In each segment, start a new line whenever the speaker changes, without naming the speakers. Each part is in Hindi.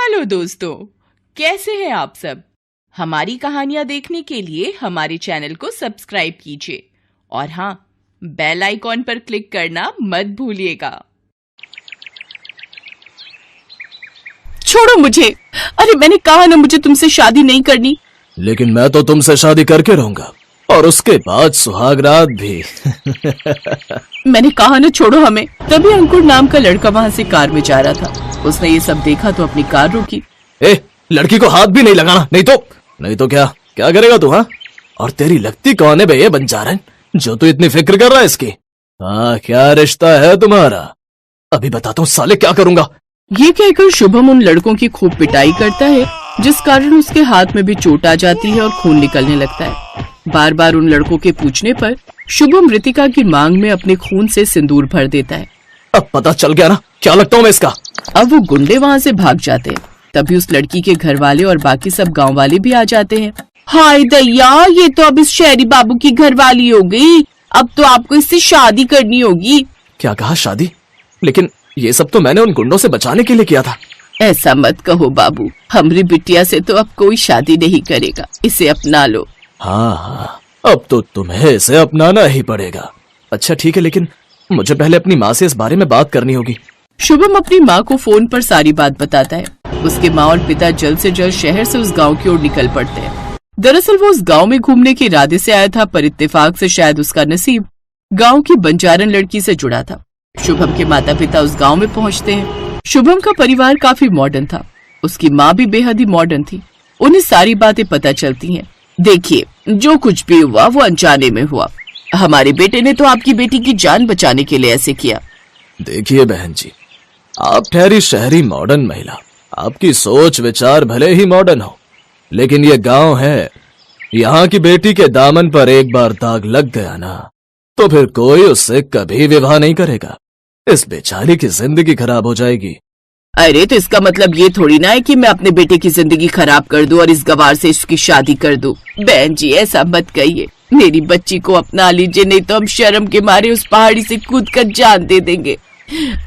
हेलो दोस्तों, कैसे हैं आप सब। हमारी कहानियां देखने के लिए हमारे चैनल को सब्सक्राइब कीजिए और हाँ, बेल आइकॉन पर क्लिक करना मत भूलिएगा।
छोड़ो मुझे। अरे मैंने कहा ना मुझे तुमसे शादी नहीं करनी।
लेकिन मैं तो तुमसे शादी करके रहूंगा और उसके बाद सुहाग रात भी।
मैंने कहा ना छोड़ो हमें। तभी अंकुर नाम का लड़का वहाँ से कार में जा रहा था। उसने ये सब देखा तो अपनी कार रोकी।
ए, लड़की को हाथ भी नहीं लगाना, नहीं तो क्या करेगा तू? हाँ, और तेरी लगती कौन है बे ये बंजारन जो तू इतनी फिक्र कर रहा है इसकी? हाँ, क्या रिश्ता है तुम्हारा? अभी बताता हूँ साले क्या करूंगा।
ये कहकर शुभम उन लड़कों की खूब पिटाई करता है, जिस कारण उसके हाथ में भी चोट आ जाती है और खून निकलने लगता है। बार बार उन लड़कों के पूछने पर शुभम रितिका की मांग में अपने खून से सिंदूर भर देता है।
अब पता चल गया ना क्या लगता हूँ मैं इसका।
अब वो गुंडे वहाँ से भाग जाते हैं। तभी उस लड़की के घर वाले और बाकी सब गांव वाले भी आ जाते हैं। हाय दैया, ये तो अब इस शहरी बाबू की घरवाली हो गई। अब तो आपको इससे शादी करनी होगी।
क्या कहा शादी? लेकिन ये सब तो मैंने उन गुंडों से बचाने के लिए किया था।
ऐसा मत कहो बाबू, हमारी बिटिया से तो अब कोई शादी नहीं करेगा, इसे अपना लो।
हाँ, अब तो तुम्हें इसे अपनाना ही पड़ेगा। अच्छा ठीक है, लेकिन मुझे पहले अपनी माँ से इस बारे में बात करनी होगी।
शुभम अपनी माँ को फोन पर सारी बात बताता है। उसके माँ और पिता जल्द से जल्द शहर से उस गांव की ओर निकल पड़ते हैं। दरअसल वो उस गांव में घूमने के इरादे से आया था, पर इत्तेफाक से शायद उसका नसीब गांव की बंजारन लड़की से जुड़ा था। शुभम के माता पिता उस गांव में पहुंचते हैं। शुभम का परिवार काफी मॉडर्न था। उसकी माँ भी बेहद ही मॉडर्न थी। उन्हें सारी बातें पता चलती हैं। देखिए, जो कुछ भी हुआ वो अनजाने में हुआ। हमारे बेटे ने तो आपकी बेटी की जान बचाने के लिए ऐसे किया।
देखिए बहन जी, आप ठहरी शहरी मॉडर्न महिला, आपकी सोच विचार भले ही मॉडर्न हो, लेकिन ये गांव है। यहाँ की बेटी के दामन पर एक बार दाग लग गया ना, तो फिर कोई उससे कभी विवाह नहीं करेगा। इस बेचारी की जिंदगी खराब हो जाएगी।
अरे तो इसका मतलब ये थोड़ी ना है कि मैं अपने बेटे की जिंदगी खराब कर दूं और इस गवार से इसकी शादी कर दूं। बहन जी ऐसा मत कहिए, मेरी बच्ची को अपना लीजिए, नहीं तो हम शर्म के मारे उस पहाड़ी से कूद कर जान दे देंगे।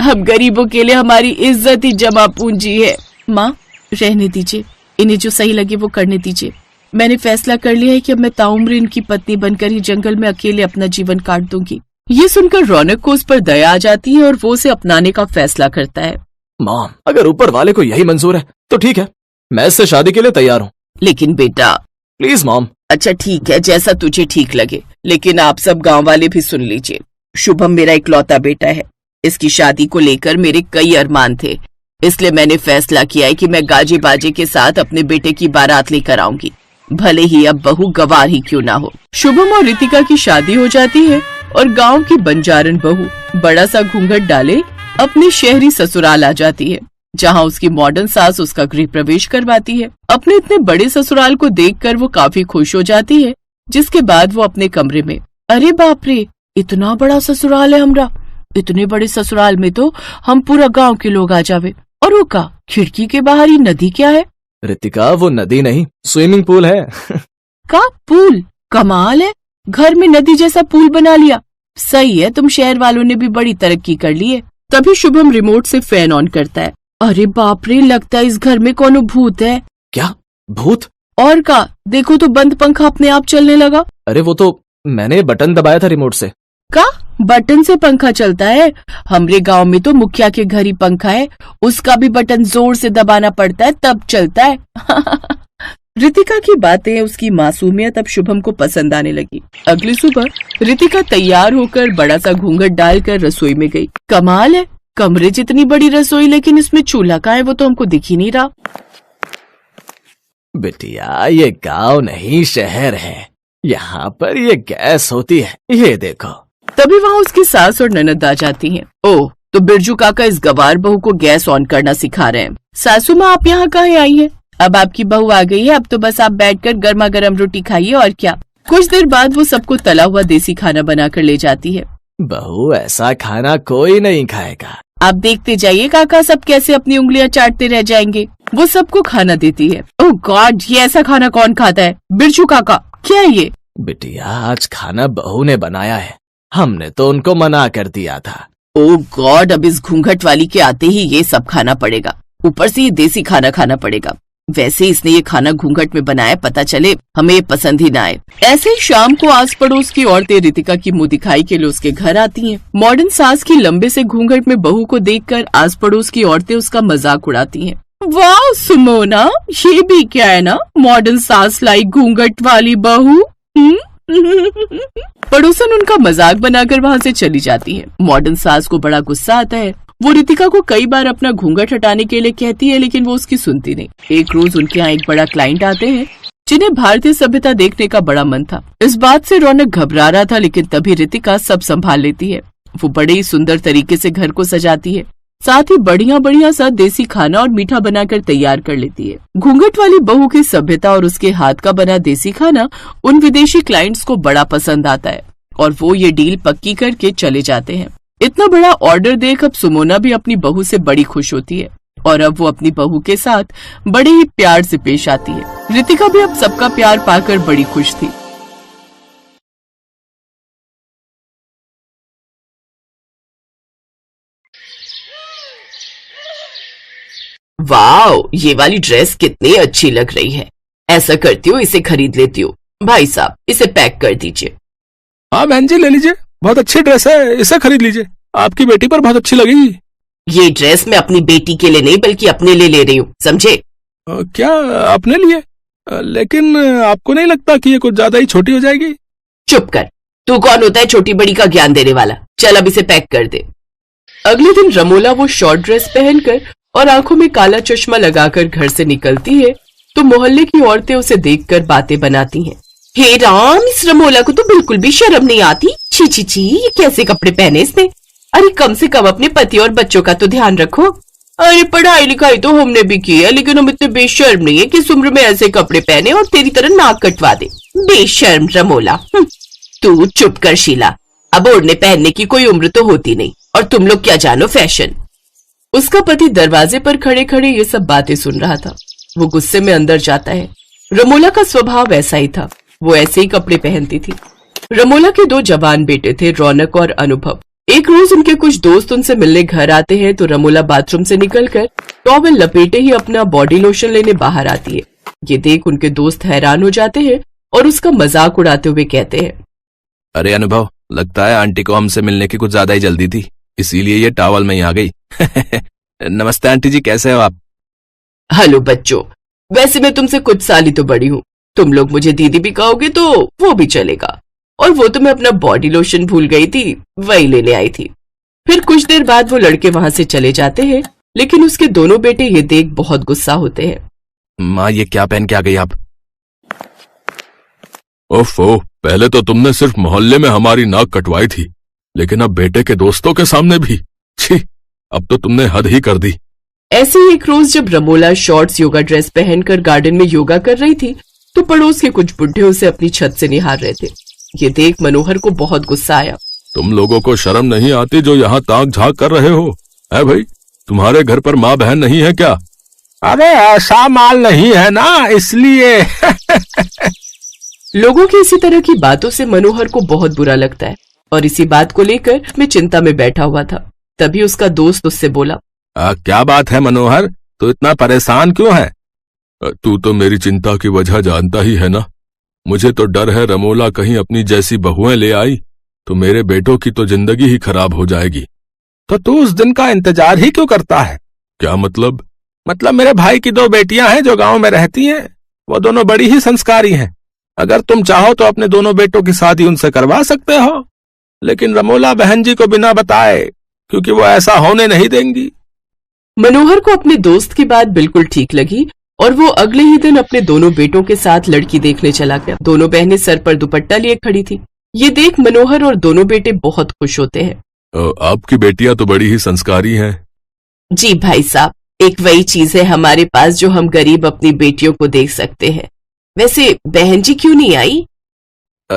हम गरीबों के लिए हमारी इज्जत ही जमा पूंजी है। माँ रहने दीजिए, इन्हें जो सही लगे वो करने दीजिए। मैंने फैसला कर लिया है कि अब मैं ताउम्र इनकी पत्नी बनकर ही जंगल में अकेले अपना जीवन काट दूंगी। ये सुनकर रौनक को उस पर दया आ जाती है और वो उसे अपनाने का फैसला करता है।
मॉम, अगर ऊपर वाले को यही मंजूर है तो ठीक है, मैं इससे शादी के लिए तैयार हूँ।
लेकिन बेटा।
Please mom.
अच्छा ठीक है, जैसा तुझे ठीक लगे, लेकिन आप सब गांव वाले भी सुन लीजिए। शुभम मेरा इकलौता बेटा है। इसकी शादी को लेकर मेरे कई अरमान थे, इसलिए मैंने फैसला किया है कि मैं गाजे बाजे के साथ अपने बेटे की बारात लेकर आऊंगी, भले ही अब बहू गवार ही क्यों ना हो। शुभम और रितिका की शादी हो जाती है और गांव की बंजारन बहू बड़ा सा घूंघट डाले अपने शहरी ससुराल आ जाती है, जहां उसकी मॉडर्न सास उसका गृह प्रवेश करवाती है। अपने इतने बड़े ससुराल को देखकर वो काफी खुश हो जाती है, जिसके बाद वो अपने कमरे में, अरे बाप रे, इतना बड़ा ससुराल है हमरा। इतने बड़े ससुराल में तो हम पूरा गांव के लोग आ जावे। और वो का खिड़की के बाहर ही नदी क्या है?
रितिका, वो नदी नहीं, स्विमिंग पूल है।
का पूल? कमाल है, घर में नदी जैसा पूल बना लिया। सही है, तुम शहर वालों ने भी बड़ी तरक्की कर ली है। तभी शुभम रिमोट से फैन ऑन करता है। अरे बाप रे, लगता है इस घर में कोनो भूत है।
क्या भूत?
और का देखो तो बंद पंखा अपने आप चलने लगा।
अरे वो तो मैंने बटन दबाया था रिमोट से।
का बटन से पंखा चलता है? हमरे गांव में तो मुखिया के घर ही पंखा है, उसका भी बटन जोर से दबाना पड़ता है तब चलता है। रितिका की बातें, उसकी मासूमियत अब शुभम को पसंद आने लगी। अगली सुबह रितिका तैयार होकर बड़ा सा घूंघट डालकर रसोई में गई। कमाल है, कमरे जितनी बड़ी रसोई, लेकिन इसमें चूल्हा कहाँ है वो तो हमको दिख ही नहीं रहा।
बिटिया, ये गांव नहीं शहर है, यहाँ पर ये गैस होती है, ये देखो।
तभी वहाँ उसकी सास और ननद आ जाती हैं। ओह, तो बिरजू काका इस गवार बहू को गैस ऑन करना सिखा रहे हैं। सासू माँ, आप यहाँ कहाँ आई हैं? अब आपकी बहू आ गई है, अब तो बस आप बैठकर गर्मा गर्म रोटी खाइए और क्या। कुछ देर बाद वो सबको तला हुआ देसी खाना बनाकर ले जाती है।
बहू, ऐसा खाना कोई नहीं खाएगा।
आप देखते जाइए काका, सब कैसे अपनी उंगलियां चाटते रह जाएंगे। वो सबको खाना देती है। ओह गॉड, ये ऐसा खाना कौन खाता है? बिरजू काका, क्या है ये?
बिटिया, आज खाना बहू ने बनाया है, हमने तो उनको मना कर दिया था।
ओह गॉड, अब इस घूंघट वाली के आते ही ये सब खाना पड़ेगा। ऊपर से ये देसी खाना खाना पड़ेगा। वैसे इसने ये खाना घूंघट में बनाया, पता चले हमें ये पसंद ही ना आए। ऐसे ही शाम को आस पड़ोस की औरतें रितिका की मुंह दिखाई के लिए उसके घर आती हैं। मॉडर्न सास की लंबे से घूंघट में बहू को देखकर आस पड़ोस की औरतें उसका मजाक उड़ाती हैं। वाह सुमोना, ये भी क्या है ना, मॉडर्न सास लाई घूंघट वाली बहू। पड़ोसन उनका मजाक बनाकर वहाँ से चली जाती है। मॉडर्न सास को बड़ा गुस्सा आता है। वो रितिका को कई बार अपना घूंघट हटाने के लिए कहती है, लेकिन वो उसकी सुनती नहीं। एक रोज उनके यहाँ एक बड़ा क्लाइंट आते हैं जिन्हें भारतीय सभ्यता देखने का बड़ा मन था। इस बात से रौनक घबरा रहा था, लेकिन तभी रितिका सब संभाल लेती है। वो बड़े ही सुंदर तरीके से घर को सजाती है, साथ ही बढ़िया बढ़िया सा देसी खाना और मीठा बनाकर तैयार कर लेती है। घूंघट वाली बहू की सभ्यता और उसके हाथ का बना देसी खाना उन विदेशी क्लाइंट्स को बड़ा पसंद आता है और वो ये डील पक्की करके चले जाते हैं। इतना बड़ा ऑर्डर देख अब सुमोना भी अपनी बहू से बड़ी खुश होती है और अब वो अपनी बहू के साथ बड़े ही प्यार से पेश आती है। रितिका भी अब सबका प्यार पाकर बड़ी खुश थी।
वाओ, ये वाली ड्रेस कितनी अच्छी लग रही है। ऐसा करती हूँ, इसे खरीद लेती हूँ। भाई साहब, इसे पैक कर दीजिए।
हाँ बहन जी, ले लीजिए, बहुत अच्छी ड्रेस है, इसे खरीद लीजिए, आपकी बेटी पर बहुत अच्छी लगेगी।
ये ड्रेस मैं अपनी बेटी के लिए नहीं बल्कि अपने लिए ले रही हूँ, समझे?
क्या अपने लिए? लेकिन आपको नहीं लगता कि ये कुछ ज्यादा ही छोटी हो जाएगी?
चुप कर, तू कौन होता है छोटी बड़ी का ज्ञान देने वाला? चल अब इसे पैक कर दे।
अगले दिन रमोला वो शॉर्ट ड्रेस पहनकर और आंखों में काला चश्मा लगाकर घर से निकलती है तो मोहल्ले की औरतें उसे देखकर बातें बनाती हैं।
हे राम, इस रमोला को तो बिल्कुल भी शर्म नहीं आती। छी छी छी, ये कैसे कपड़े पहने इसने? अरे कम से कम अपने पति और बच्चों का तो ध्यान रखो। अरे पढ़ाई लिखाई तो हमने भी की है, लेकिन हम इतने बेशर्म नहीं है कि इस उम्र में ऐसे कपड़े पहने और तेरी तरह नाक कटवा दे। बेशर्म रमोला। तू चुप कर शीला, अब ओढ़ने पहनने की कोई उम्र तो होती नहीं, और तुम लोग क्या जानो फैशन।
उसका पति दरवाजे पर खड़े खड़े ये सब बातें सुन रहा था। वो गुस्से में अंदर जाता है। रमोला का स्वभाव ऐसा ही था, वो ऐसे ही कपड़े पहनती थी। रमोला के दो जवान बेटे थे, रौनक और अनुभव। एक रोज उनके कुछ दोस्त उनसे मिलने घर आते हैं तो रमोला बाथरूम से निकलकर टॉवेल लपेटे ही अपना बॉडी लोशन लेने बाहर आती है। ये देख उनके दोस्त हैरान हो जाते हैं और उसका मजाक उड़ाते हुए कहते हैं,
अरे अनुभव, लगता है आंटी को हमसे मिलने की कुछ ज्यादा ही जल्दी थी, इसीलिए ये टॉवल में ही आ गई। नमस्ते आंटी जी, कैसे हो आप?
हेलो बच्चों, वैसे मैं तुमसे कुछ साल ही तो बड़ी हूँ, तुम लोग मुझे दीदी भी कहोगे तो वो भी चलेगा। और वो तो मैं अपना बॉडी लोशन भूल गई थी, वही लेने आई थी। फिर कुछ देर बाद वो लड़के वहां से चले जाते हैं, लेकिन उसके दोनों बेटे ये देख बहुत गुस्सा होते हैं।
माँ, ये क्या पहन के आ गई आप? ओफो, पहले तो तुमने सिर्फ मोहल्ले में हमारी नाक कटवाई थी, लेकिन अब बेटे के दोस्तों के सामने भी। छी, अब तो तुमने हद ही कर दी।
ऐसे ही एक रोज जब रमोला शॉर्ट्स योगा ड्रेस पहनकर गार्डन में योगा कर रही थी तो पड़ोस के कुछ बुढ़े उसे अपनी छत से निहार रहे थे। ये देख मनोहर को बहुत गुस्सा आया।
तुम लोगों को शर्म नहीं आती जो यहाँ ताक झांक कर रहे हो? है भाई, तुम्हारे घर पर माँ बहन नहीं है क्या? अरे ऐसा माल नहीं है ना, इसलिए।
लोगों की इसी तरह की बातों से मनोहर को बहुत बुरा लगता है और इसी बात को लेकर मैं चिंता में बैठा हुआ था। तभी उसका दोस्त उससे बोला,
क्या बात है मनोहर, तू इतना परेशान क्यों है? तू तो मेरी चिंता की वजह जानता ही है ना। मुझे तो डर है रमोला कहीं अपनी जैसी बहुएं ले आई तो मेरे बेटों की तो जिंदगी ही खराब हो जाएगी। तो तू उस दिन का इंतजार ही क्यों करता है? क्या मतलब? मतलब मेरे भाई की दो बेटियां हैं जो गांव में रहती हैं, वो दोनों बड़ी ही संस्कारी हैं। अगर तुम चाहो तो अपने दोनों बेटों की शादी उनसे करवा सकते हो, लेकिन रमोला बहन जी को बिना बताए, क्योंकि वो ऐसा होने नहीं देंगी।
मनोहर को अपने दोस्त की बात बिल्कुल ठीक लगी और वो अगले ही दिन अपने दोनों बेटों के साथ लड़की देखने चला गया। दोनों बहनें सर पर दुपट्टा लिए खड़ी थी। ये देख मनोहर और दोनों बेटे बहुत खुश होते हैं।
आपकी बेटियां तो बड़ी ही संस्कारी हैं।
जी भाई साहब, एक वही चीज है हमारे पास जो हम गरीब अपनी बेटियों को देख सकते हैं। वैसे बहन जी क्यों नहीं आई?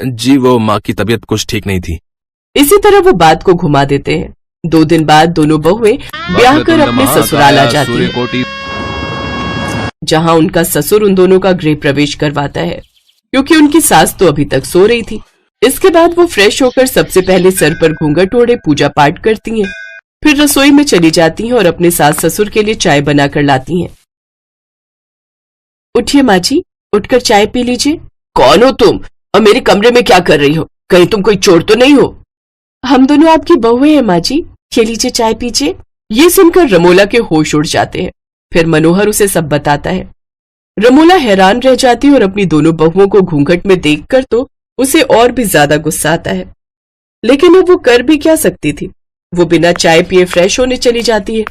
जी वो माँ की तबीयत कुछ ठीक नहीं थी।
इसी तरह वो बात को घुमा देते हैं। 2 दिन बाद दोनों बहुएं ब्याह कर अपने ससुराल आ जाती हैं, जहां उनका ससुर उन दोनों का गृह प्रवेश करवाता है, क्योंकि उनकी सास तो अभी तक सो रही थी। इसके बाद वो फ्रेश होकर सबसे पहले सर पर घूंघट ओढ़े पूजा पाठ करती हैं।
फिर रसोई में चली जाती हैं और अपने सास ससुर के लिए चाय बनाकर लाती हैं। उठिए माँ जी, उठकर चाय पी लीजिए। कौन हो तुम और मेरे कमरे में क्या कर रही हो? कहीं तुम कोई चोर तो नहीं हो? हम दोनों आपकी बहुएं हैं माँ जी, ये लीजिए चाय पीजिए। ये सुनकर रमोला के होश उड़ जाते हैं। फिर मनोहर उसे सब बताता है। रमोला हैरान रह जाती है और अपनी दोनों बहुओं को घूंघट में देखकर तो उसे और भी ज्यादा गुस्सा आता है, लेकिन अब वो कर भी क्या सकती थी। वो बिना चाय पिए फ्रेश होने चली जाती है।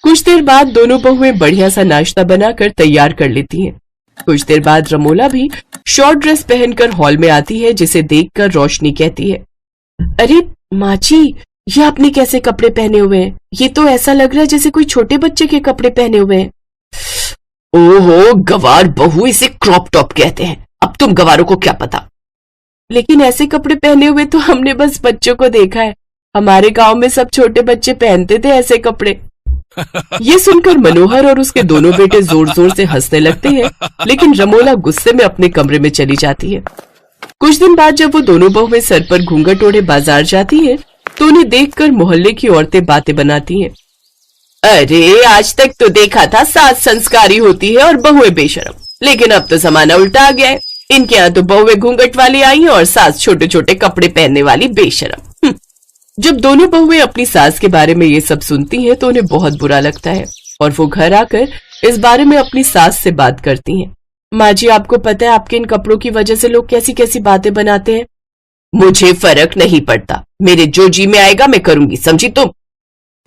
कुछ देर बाद दोनों बहुएं बढ़िया सा नाश्ता बनाकर तैयार कर लेती हैं। कुछ देर बाद रमोला भी शॉर्ट ड्रेस पहनकर हॉल में आती है, जिसे देखकर रोशनी कहती है, अरे माँ जी, ये आपने कैसे कपड़े पहने हुए हैं? ये तो ऐसा लग रहा है जैसे कोई छोटे बच्चे के कपड़े पहने हुए हैं। ओहो, गवार बहू, इसे क्रॉप टॉप कहते हैं। अब तुम गवारों को क्या पता। लेकिन ऐसे कपड़े पहने हुए तो हमने बस बच्चों को देखा है। हमारे गांव में सब छोटे बच्चे पहनते थे ऐसे कपड़े। ये सुनकर मनोहर और उसके दोनों बेटे जोर जोर से हंसने लगते हैं, लेकिन रमोला गुस्से में अपने कमरे में चली जाती है। कुछ दिन बाद जब वो दोनों बहुएं सर पर घूंघट ओढ़े बाजार जाती हैं, तो उन्हें देखकर मोहल्ले की औरतें बातें बनाती हैं। अरे, आज तक तो देखा था सास संस्कारी होती है और बहुएं बेशरम, लेकिन अब तो जमाना उल्टा आ गया है। इनके यहाँ तो बहुएं घूंघट वाली आई हैं और सास छोटे छोटे कपड़े पहनने वाली बेशरम। जब दोनों बहुएं अपनी सास के बारे में ये सब सुनती हैं तो उन्हें बहुत बुरा लगता है और वो घर आकर इस बारे में अपनी सास से बात करती हैं। माँ जी, आपको पता है आपके इन कपड़ों की वजह से लोग कैसी कैसी बातें बनाते हैं। मुझे फर्क नहीं पड़ता, मेरे जो जी में आएगा मैं करूंगी, समझी तुम।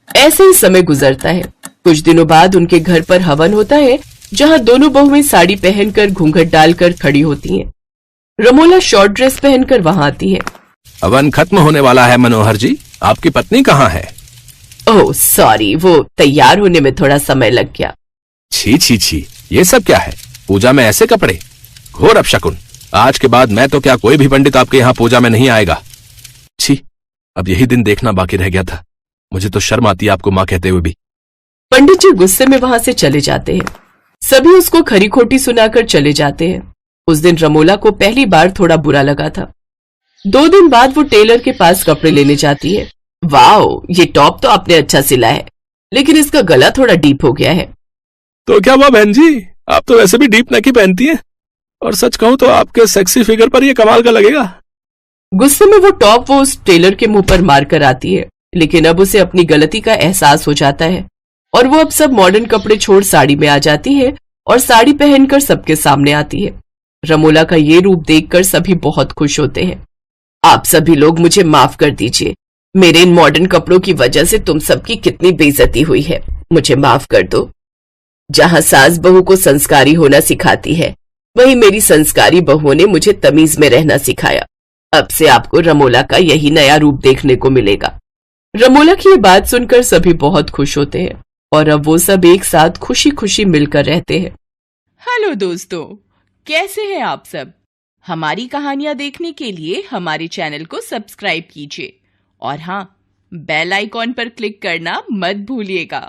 ऐसे ही समय गुजरता है। कुछ दिनों बाद उनके घर पर हवन होता है, जहाँ दोनों बहुएं साड़ी पहनकर घूंघट डालकर खड़ी होती हैं। रमोला शॉर्ट ड्रेस पहनकर वहां आती है।
हवन खत्म होने वाला है मनोहर जी, आपकी पत्नी कहाँ है?
ओह सॉरी, वो तैयार होने में थोड़ा समय लग गया।
छी छी छी, ये सब क्या है? पूजा में ऐसे कपड़े, घोर अपशकुन। आज के बाद मैं तो क्या कोई भी पंडित आपके यहाँ पूजा में नहीं आएगा। छी, अब यही दिन देखना बाकी रह गया था। मुझे तो शर्म आती है आपको माँ कहते हुए भी।
पंडित जी गुस्से में वहां से चले जाते हैं। सभी उसको खरी खोटी सुनाकर चले जाते हैं। उस दिन रमोला को पहली बार थोड़ा बुरा लगा था। 2 दिन बाद वो टेलर के पास कपड़े लेने जाती है। वाओ, ये टॉप तो आपने अच्छा सिला है, लेकिन इसका गला थोड़ा डीप हो गया है।
तो क्या हुआ बहन जी, आप तो वैसे भी डीप नेक ही पहनती हैं, और सच कहूं तो आपके सेक्सी फिगर पर ये कमाल का लगेगा।
गुस्से में वो टॉप वो उस टेलर के मुंह पर मार कर आती है, लेकिन अब उसे अपनी गलती का एहसास हो जाता है और वो अब सब मॉडर्न कपड़े छोड़ साड़ी में आ जाती है और साड़ी पहनकर सबके सामने आती है। रमोला का ये रूप देखकर सभी बहुत खुश होते हैं। आप सभी लोग मुझे माफ कर दीजिए, मेरे इन मॉडर्न कपड़ों की वजह से तुम सबकी कितनी बेइज्जती हुई है, मुझे माफ कर दो। जहाँ सास बहू को संस्कारी होना सिखाती है, वहीं मेरी संस्कारी बहुओं ने मुझे तमीज में रहना सिखाया। अब से आपको रमोला का यही नया रूप देखने को मिलेगा। रमोला की ये बात सुनकर सभी बहुत खुश होते हैं और अब वो सब एक साथ खुशी खुशी मिलकर रहते हैं।
हेलो दोस्तों, कैसे हैं आप सब? हमारी कहानियां देखने के लिए हमारे चैनल को सब्सक्राइब कीजिए और हाँ, बेल आइकॉन पर क्लिक करना मत भूलिएगा।